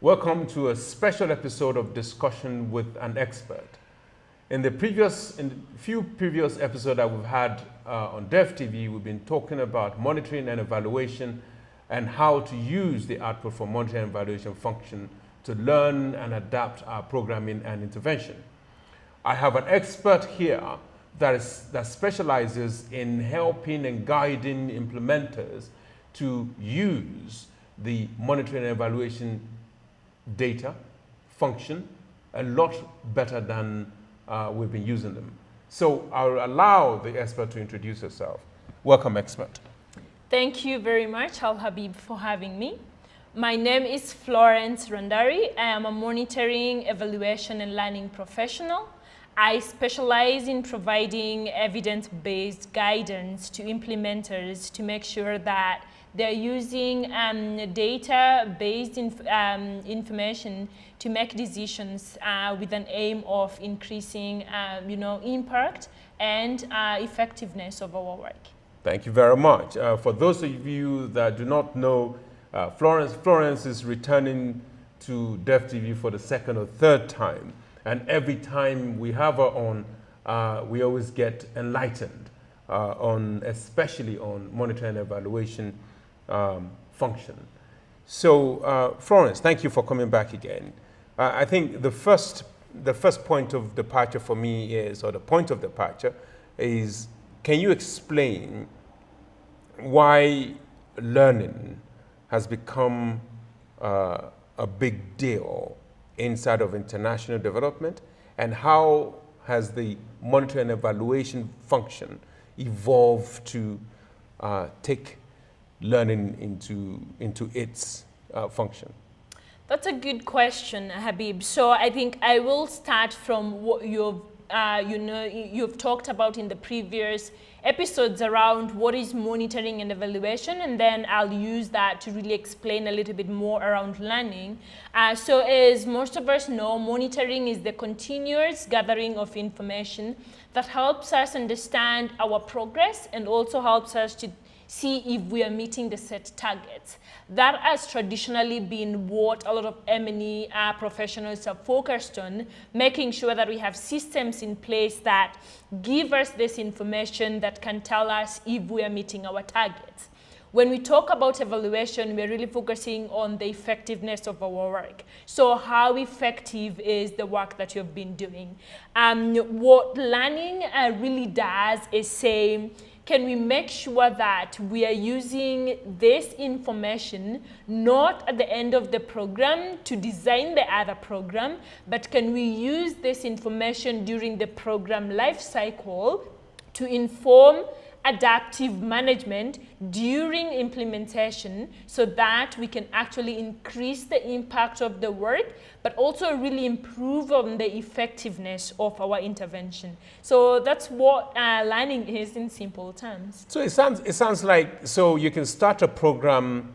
Welcome to a special episode of Discussion with an Expert. In the few previous episodes that we've had on Dev TV, we've been talking about monitoring and evaluation and how to use the output from monitoring and evaluation function to learn and adapt our programming and intervention. I have an expert here that specializes in helping and guiding implementers to use the monitoring and evaluation data function a lot better than we've been using them. So I'll allow the expert to introduce herself. Welcome, expert. Thank you very much, Al Habib, for having me. My name is Florence Randari. I am a monitoring, evaluation, and learning professional. I specialize in providing evidence-based guidance to implementers to make sure that they're using data-based information to make decisions with an aim of increasing, impact and effectiveness of our work. Thank you very much. For those of you that do not know, Florence is returning to Dev TV for the second or third time. And every time we have her on, we always get enlightened, especially on monitoring and evaluation function. So, Florence, thank you for coming back again. I think the first point of departure for me is, or the point of departure is, can you explain why learning has become a big deal inside of international development, and how has the monitoring and evaluation function evolved to take learning into its function? That's a good question, Habib. So I think I will start from what you've talked about in the previous episodes around what is monitoring and evaluation, and then I'll use that to really explain a little bit more around learning. So as most of us know, monitoring is the continuous gathering of information that helps us understand our progress and also helps us to see if we are meeting the set targets. That has traditionally been what a lot of M&E professionals are focused on, making sure that we have systems in place that give us this information that can tell us if we are meeting our targets. When we talk about evaluation, we're really focusing on the effectiveness of our work. So how effective is the work that you've been doing? What learning really does is say, can we make sure that we are using this information not at the end of the program to design the other program, but can we use this information during the program life cycle to inform adaptive management during implementation so that we can actually increase the impact of the work, but also really improve on the effectiveness of our intervention. So that's what learning is in simple terms. So it sounds like, so you can start a program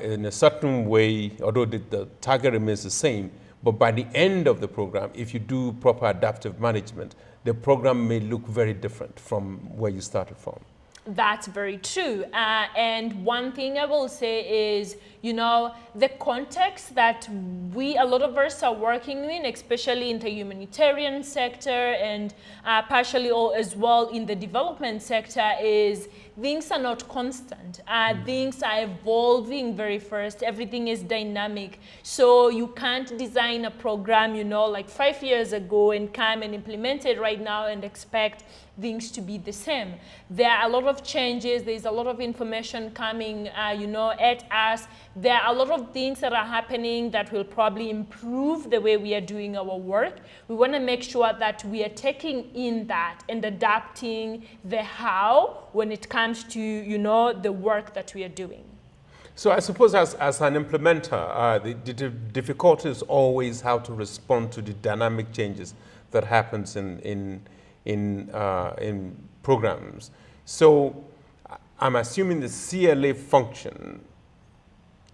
in a certain way, although the target remains the same, but by the end of the program, if you do proper adaptive management, the program may look very different from where you started from. That's very true. And one thing I will say is, the context that a lot of us are working in, especially in the humanitarian sector and partially as well in the development sector, is things are not constant. Things are evolving very fast. Everything is dynamic. So you can't design a program, like 5 years ago and come and implement it right now and expect things to be the same. There are a lot of changes. There's a lot of information coming, at us. There are a lot of things that are happening that will probably improve the way we are doing our work. We want to make sure that we are taking in that and adapting the how when it comes to, the work that we are doing. So I suppose as an implementer, the difficulty is always how to respond to the dynamic changes that happens in programs. So I'm assuming the CLA function,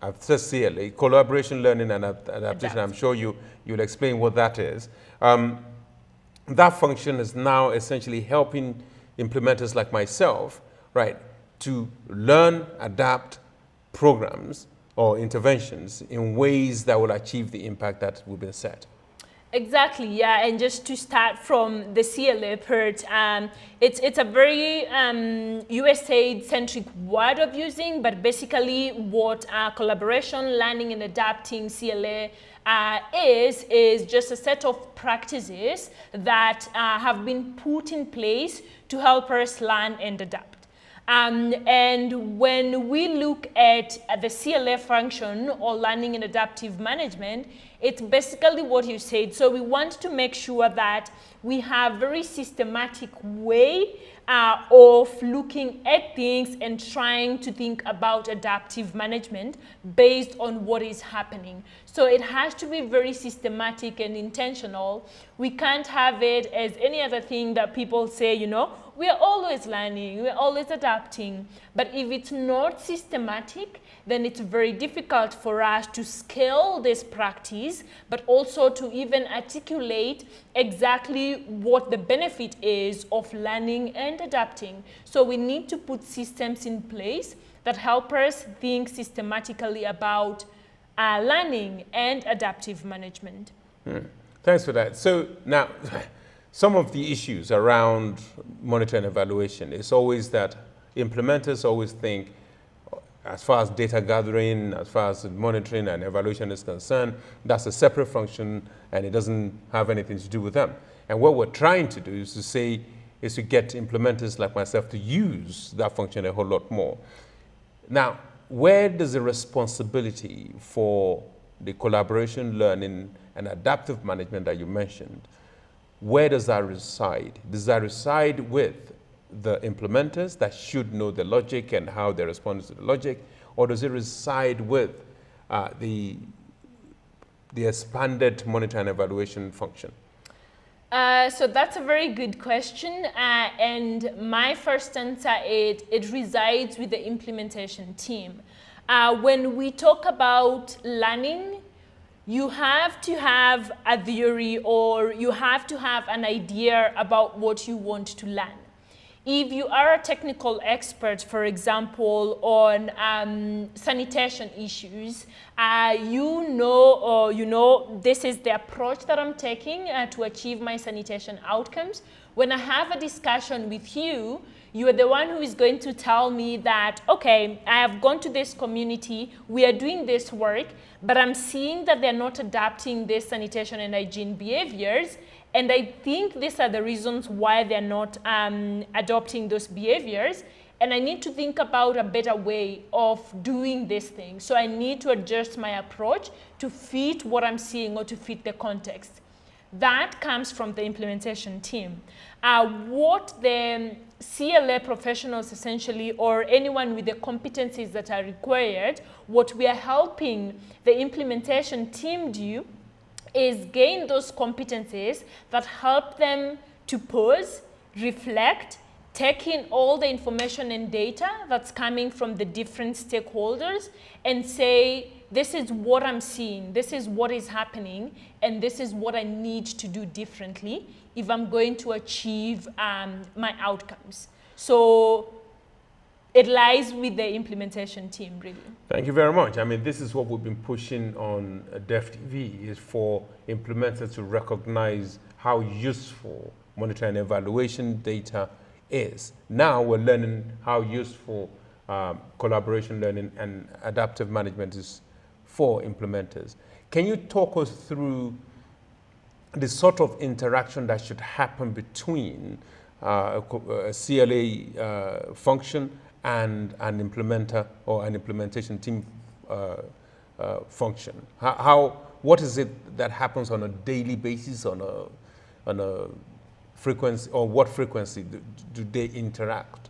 I've said CLA, collaboration, learning, and adaptation. I'm sure you'll explain what that is. That function is now essentially helping implementers like myself, right, to learn, adapt programs or interventions in ways that will achieve the impact that we've been set. Exactly, yeah, and just to start from the CLA part, it's a very USA-centric word of using, but basically what collaboration, learning, and adapting CLA is just a set of practices that have been put in place to help us learn and adapt. And when we look at the CLA function, or learning and adaptive management, it's basically what you said. So we want to make sure that we have very systematic way of looking at things and trying to think about adaptive management based on what is happening. So it has to be very systematic and intentional. We can't have it as any other thing that people say, you know, we are always learning, we're always adapting. But if it's not systematic, then it's very difficult for us to scale this practice, but also to even articulate exactly what the benefit is of learning and adapting. So we need to put systems in place that help us think systematically about learning and adaptive management. Thanks for that. So now, some of the issues around monitoring and evaluation is always that implementers always think, as far as data gathering, as far as monitoring and evaluation is concerned, that's a separate function and it doesn't have anything to do with them. And what we're trying to do is to get implementers like myself to use that function a whole lot more. Now, where does the responsibility for the collaboration, learning, and adaptive management that you mentioned, where does that reside? Does that reside with the implementers that should know the logic and how they respond to the logic, or does it reside with the expanded monitor and evaluation function? So that's a very good question, and my first answer is it resides with the implementation team. When we talk about learning, you have to have a theory, or you have to have an idea about what you want to learn. If you are a technical expert, for example, on sanitation issues, you know this is the approach that I'm taking to achieve my sanitation outcomes. When I have a discussion with you, you are the one who is going to tell me that, okay, I have gone to this community, we are doing this work, but I'm seeing that they're not adapting this sanitation and hygiene behaviors. And I think these are the reasons why they're not adopting those behaviors. And I need to think about a better way of doing this thing. So I need to adjust my approach to fit what I'm seeing or to fit the context. That comes from the implementation team. What the CLA professionals essentially, or anyone with the competencies that are required, what we are helping the implementation team do is gain those competencies that help them to pause, reflect, take in all the information and data that's coming from the different stakeholders and say, this is what I'm seeing, this is what is happening, and this is what I need to do differently if I'm going to achieve my outcomes. So it lies with the implementation team, really. Thank you very much. I mean, this is what we've been pushing on DevTV, is for implementers to recognize how useful monitoring and evaluation data is. Now we're learning how useful collaboration learning and adaptive management is for implementers. Can you talk us through the sort of interaction that should happen between a CLA function and an implementer or an implementation team function? What is it that happens on a daily basis, on a frequency, or what frequency do they interact?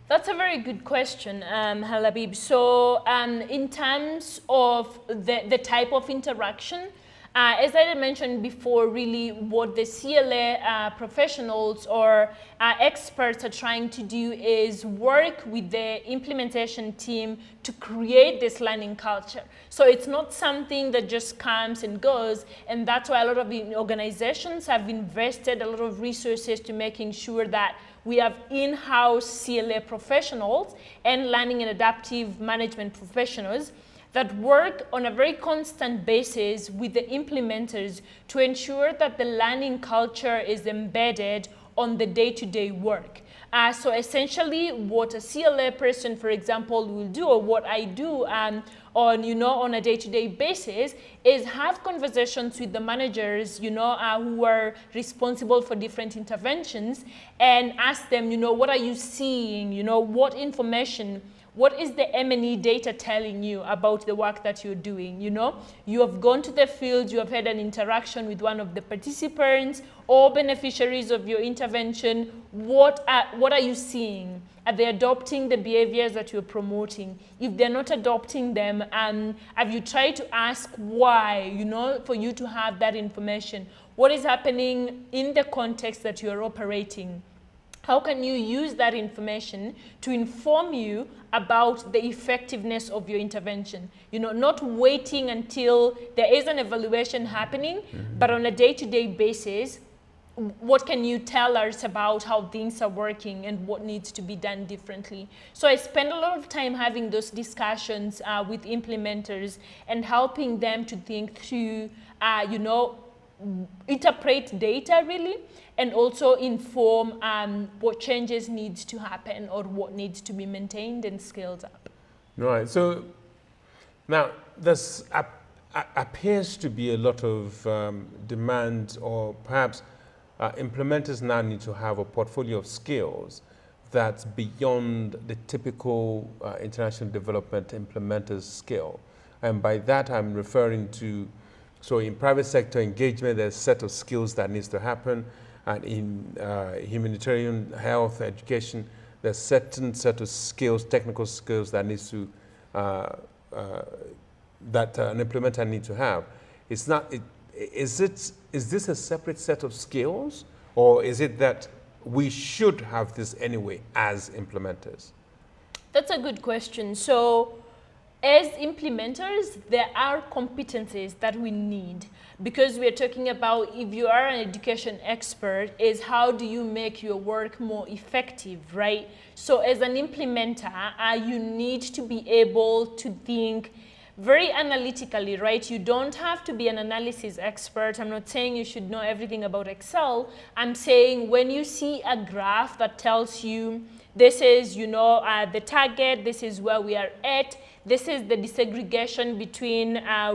That's a very good question, Halabib. So in terms of the type of interaction, as I mentioned before, really what the CLA professionals or experts are trying to do is work with the implementation team to create this learning culture. So it's not something that just comes and goes, and that's why a lot of the organizations have invested a lot of resources to making sure that we have in-house CLA professionals and learning and adaptive management professionals that work on a very constant basis with the implementers to ensure that the learning culture is embedded on the day-to-day work. So essentially what a CLA person, for example, will do, or what I do on a day-to-day basis, is have conversations with the managers, who are responsible for different interventions, and ask them, what are you seeing? What information, what is the M&E data telling you about the work that you're doing? You have gone to the field, you have had an interaction with one of the participants or beneficiaries of your intervention. What are you seeing? Are they adopting the behaviors that you're promoting? If they're not adopting them, have you tried to ask why, for you to have that information? What is happening in the context that you're operating? How can you use that information to inform you about the effectiveness of your intervention? Not waiting until there is an evaluation happening, but on a day-to-day basis, what can you tell us about how things are working and what needs to be done differently? So I spend a lot of time having those discussions with implementers and helping them to think through, interpret data really, and also inform what changes needs to happen or what needs to be maintained and scaled up. Right. So now this appears to be a lot of demand, or perhaps implementers now need to have a portfolio of skills that's beyond the typical international development implementer's skill. And by that I'm referring to, so in private sector engagement, there's a set of skills that needs to happen. And in humanitarian health, education, there's certain set of skills, technical skills that needs to, that an implementer needs to have. It's not, is this a separate set of skills, or is it that we should have this anyway as implementers? That's a good question. So as implementers, there are competencies that we need, because we are talking about, if you are an education expert, is how do you make your work more effective, right? So as an implementer, you need to be able to think very analytically, right? You don't have to be an analysis expert. I'm not saying you should know everything about Excel. I'm saying when you see a graph that tells you this is, the target, this is where we are at, this is the desegregation between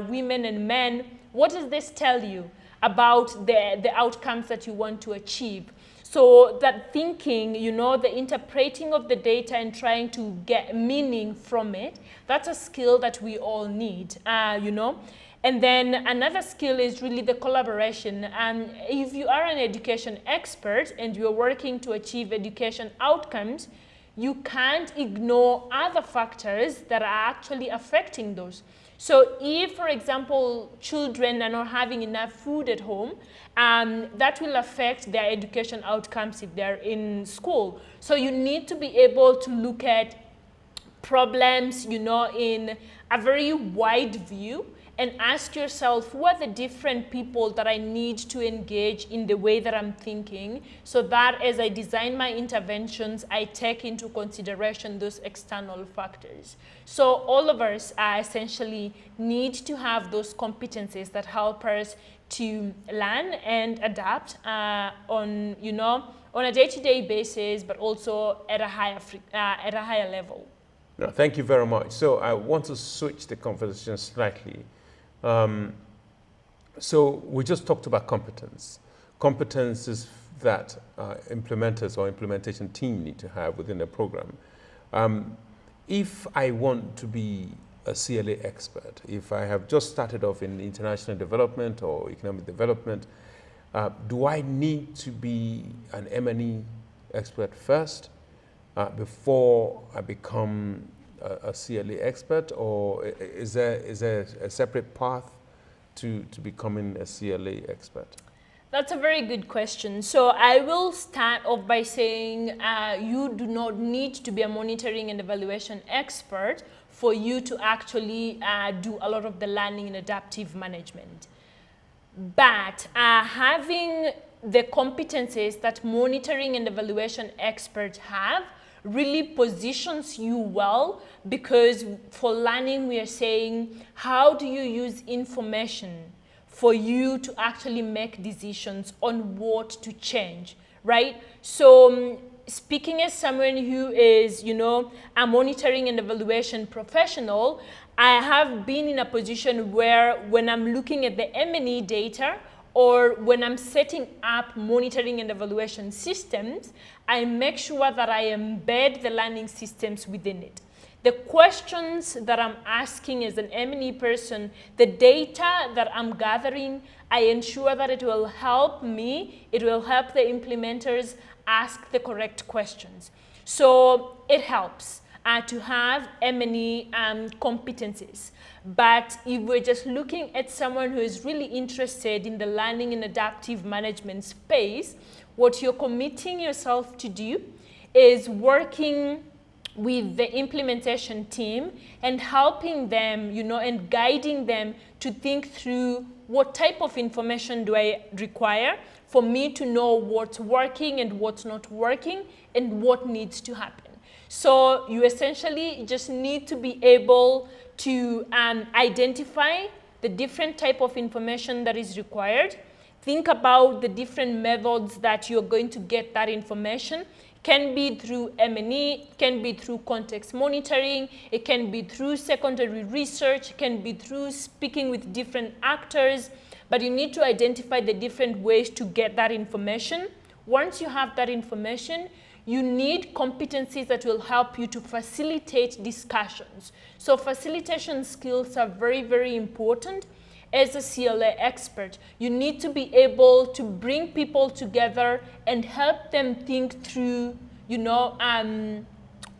women and men. What does this tell you about the outcomes that you want to achieve? So that thinking, the interpreting of the data and trying to get meaning from it, that's a skill that we all need, And then another skill is really the collaboration. And if you are an education expert and you're working to achieve education outcomes, you can't ignore other factors that are actually affecting those. So if, for example, children are not having enough food at home, that will affect their education outcomes if they're in school. So you need to be able to look at problems, in a very wide view, and ask yourself, who are the different people that I need to engage in the way that I'm thinking, so that as I design my interventions, I take into consideration those external factors. So all of us essentially need to have those competencies that help us to learn and adapt on a day-to-day basis, but also at a higher level. No, thank you very much. So I want to switch the conversation slightly. So we just talked about competence. Competences that implementers or implementation team need to have within a program. If I want to be a CLA expert, if I have just started off in international development or economic development, do I need to be an M&E expert first before I become a CLA expert, or is there a separate path to becoming a CLA expert? That's a very good question. So I will start off by saying you do not need to be a monitoring and evaluation expert for you to actually do a lot of the learning and adaptive management. But having the competencies that monitoring and evaluation experts have really positions you well, because for learning we are saying, how do you use information for you to actually make decisions on what to change, right? So speaking as someone who is, you know, a monitoring and evaluation professional, I have been in a position where when I'm looking at the M&E data, or when I'm setting up monitoring and evaluation systems, I make sure that I embed the learning systems within it. The questions that I'm asking as an M&E person, the data that I'm gathering, I ensure that it will help me, it will help the implementers ask the correct questions. So it helps to have M&E competencies. But if we're just looking at someone who is really interested in the learning and adaptive management space, what you're committing yourself to do is working with the implementation team and helping them, you know, and guiding them to think through what type of information do I require for me to know what's working and what's not working and what needs to happen. So you essentially just need to be able to identify the different type of information that is required. Think about the different methods that you're going to get that information. Can be through M&E, can be through context monitoring, it can be through secondary research, it can be through speaking with different actors, but you need to identify the different ways to get that information. Once you have that information, you need competencies that will help you to facilitate discussions. So facilitation skills are very, very important. As a CLA expert, you need to be able to bring people together and help them think through, you know,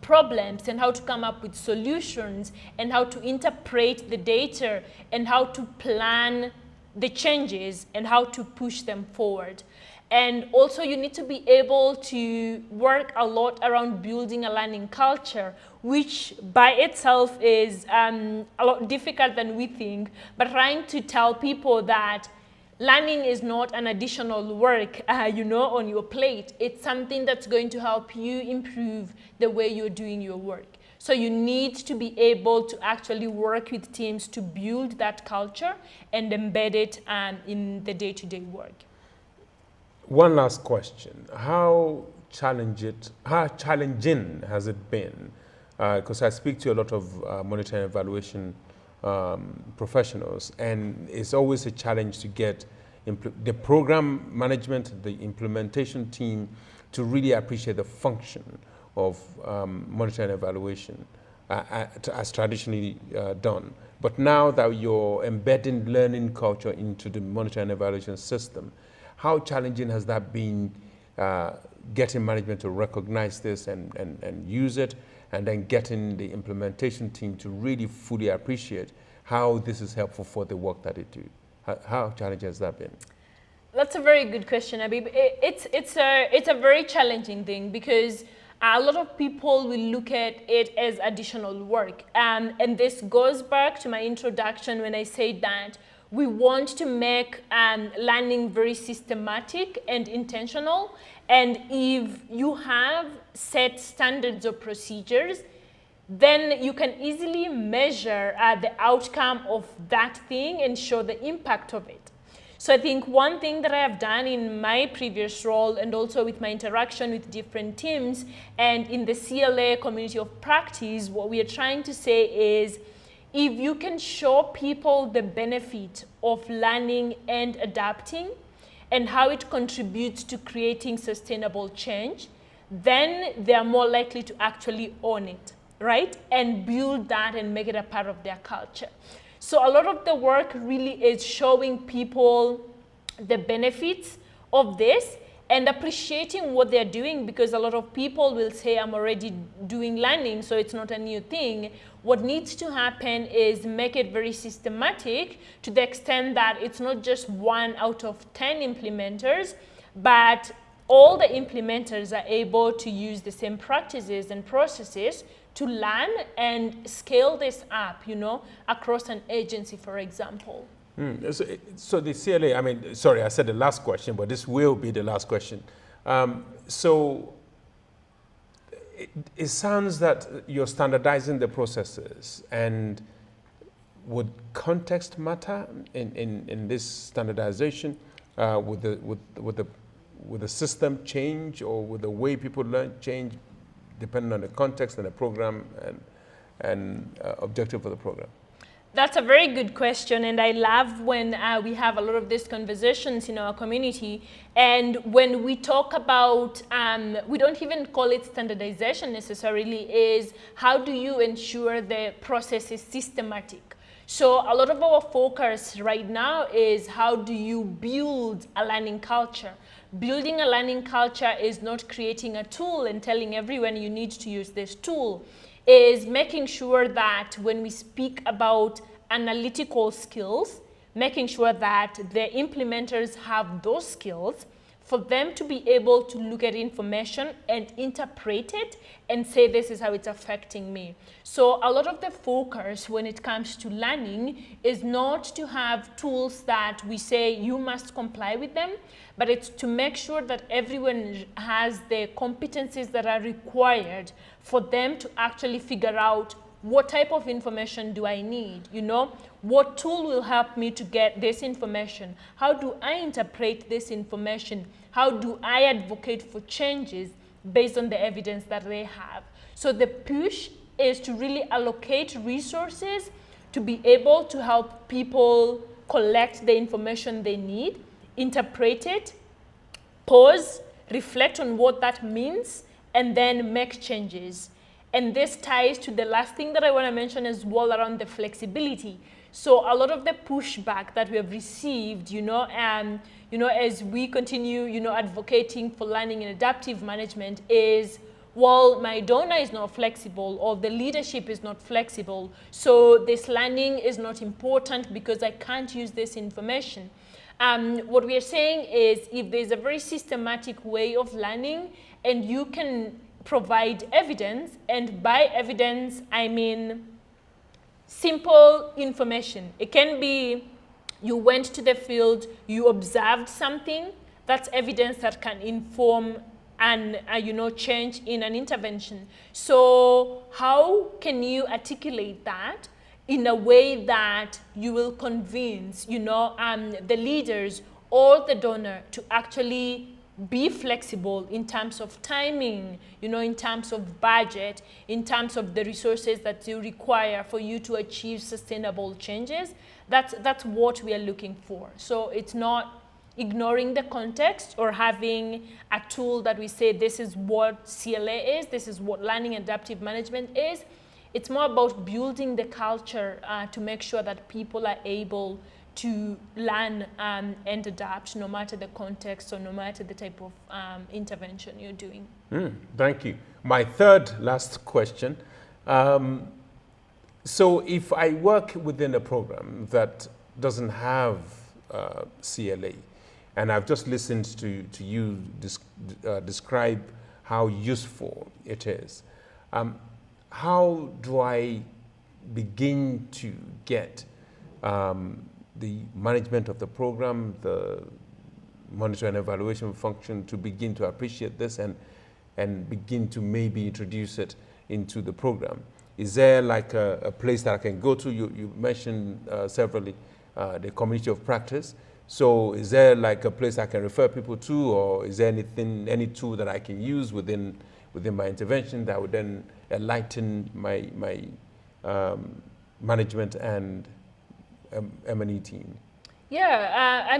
problems and how to come up with solutions and how to interpret the data and how to plan the changes and how to push them forward. And also you need to be able to work a lot around building a learning culture, which by itself is a lot difficult than we think, but trying to tell people that learning is not an additional work, you know, on your plate. It's something that's going to help you improve the way you're doing your work. So you need to be able to actually work with teams to build that culture and embed it in the day-to-day work. One last question. How challenging has it been? Because I speak to a lot of monitoring and evaluation professionals, and it's always a challenge to get the program management, the implementation team to really appreciate the function of monitoring and evaluation as traditionally done. But now that you're embedding learning culture into the monitoring and evaluation system, how challenging has that been getting management to recognize this and use it, and then getting the implementation team to really fully appreciate how this is helpful for the work that they do? How challenging has that been? That's a very good question, Abib. It's a very challenging thing because a lot of people will look at it as additional work. And this goes back to my introduction when I said that we want to make learning very systematic and intentional. And if you have set standards or procedures, then you can easily measure the outcome of that thing and show the impact of it. So I think one thing that I have done in my previous role and also with my interaction with different teams and in the CLA community of practice, what we are trying to say is, if you can show people the benefit of learning and adapting and how it contributes to creating sustainable change, then they are more likely to actually own it, right? And build that and make it a part of their culture. So a lot of the work really is showing people the benefits of this and appreciating what they're doing, because a lot of people will say, I'm already doing learning, so it's not a new thing. What needs to happen is make it very systematic to the extent that it's not just 1 out of 10 implementers, but all the implementers are able to use the same practices and processes to learn and scale this up, you know, across an agency, for example. So the CLA, I mean, sorry, I said the last question, but this will be the last question. So it sounds that you're standardizing the processes, and would context matter in this standardization? Would the system change, or would the way people learn change depending on the context and the program and objective of the program? That's a very good question, and I love when we have a lot of these conversations in our community. And when we talk about, we don't even call it standardization necessarily, is how do you ensure the process is systematic? So a lot of our focus right now is how do you build a learning culture? Building a learning culture is not creating a tool and telling everyone you need to use this tool. Is making sure that when we speak about analytical skills, making sure that the implementers have those skills for them to be able to look at information and interpret it and say, this is how it's affecting me. So a lot of the focus when it comes to learning is not to have tools that we say you must comply with them, but it's to make sure that everyone has the competencies that are required for them to actually figure out what type of information do I need, you know? What tool will help me to get this information? How do I interpret this information? How do I advocate for changes based on the evidence that they have? So the push is to really allocate resources to be able to help people collect the information they need, interpret it, pause, reflect on what that means, and then make changes. And this ties to the last thing that I want to mention as well around the flexibility. So a lot of the pushback that we have received, as we continue, advocating for learning and adaptive management is, well, my donor is not flexible, or the leadership is not flexible, so this learning is not important because I can't use this information. What we are saying is, if there's a very systematic way of learning and you can provide evidence, and by evidence I mean simple information. It can be you went to the field, you observed something, that's evidence that can inform and change in an intervention. So how can you articulate that in a way that you will convince the leaders or the donor to actually be flexible in terms of timing, in terms of budget, in terms of the resources that you require for you to achieve sustainable changes? That's what we are looking for. So it's not ignoring the context or having a tool that we say this is what CLA is, this is what learning adaptive management is. It's more about building the culture to make sure that people are able to learn and adapt no matter the context or no matter the type of intervention you're doing. Thank you. My third last question. So if I work within a program that doesn't have CLA, and I've just listened to you describe how useful it is, how do I begin to get the management of the program, the monitor and evaluation function to begin to appreciate this and begin to maybe introduce it into the program? Is there like a place that I can go to? You mentioned severally the community of practice. So is there like a place I can refer people to, or is there any tool that I can use within my intervention that would then enlighten my management and M&E team? Yeah,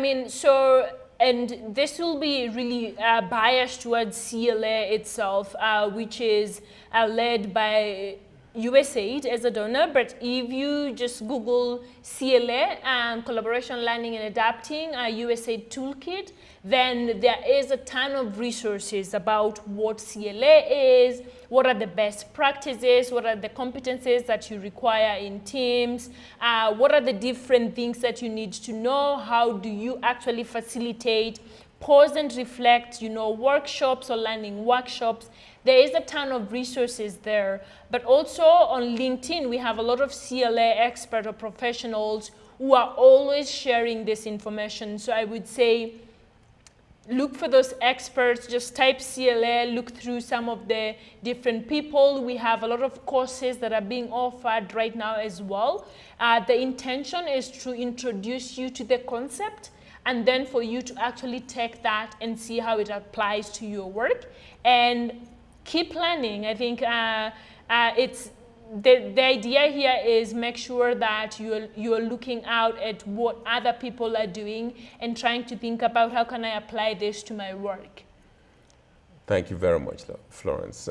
and this will be really biased towards CLA itself, which is led by USAID as a donor. But if you just Google CLA, Collaboration, Learning and Adapting, USAID Toolkit, then there is a ton of resources about what CLA is, what are the best practices, what are the competencies that you require in teams, what are the different things that you need to know, how do you actually facilitate pause and reflect, workshops or learning workshops. There is a ton of resources there. But also on LinkedIn, we have a lot of CLA expert or professionals who are always sharing this information. So I would say look for those experts, just type CLA, look through some of the different people. We have a lot of courses that are being offered right now as well. The intention is to introduce you to the concept and then for you to actually take that and see how it applies to your work and keep learning. I think it's the idea here is make sure that you're looking out at what other people are doing and trying to think about how can I apply this to my work. Thank you very much, Florence.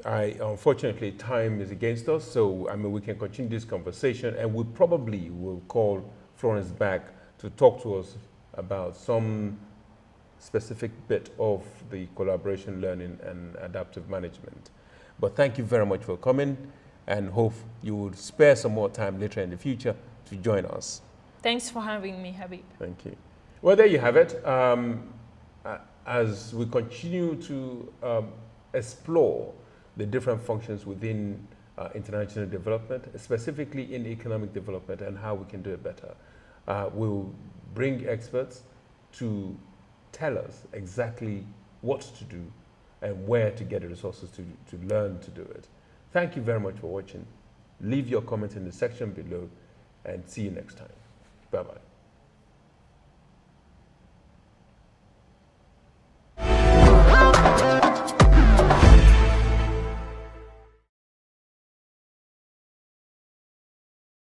Unfortunately, time is against us, so I mean we can continue this conversation, and we probably will call Florence back to talk to us about some specific bit of the collaboration learning and adaptive management. But thank you very much for coming, and hope you will spare some more time later in the future to join us. Thanks for having me, Habib. Thank you. Well, there you have it. As we continue to explore the different functions within international development, specifically in economic development and how we can do it better, we'll bring experts to tell us exactly what to do and where to get the resources to learn to do it. Thank you very much for watching. Leave your comments in the section below and see you next time. Bye-bye.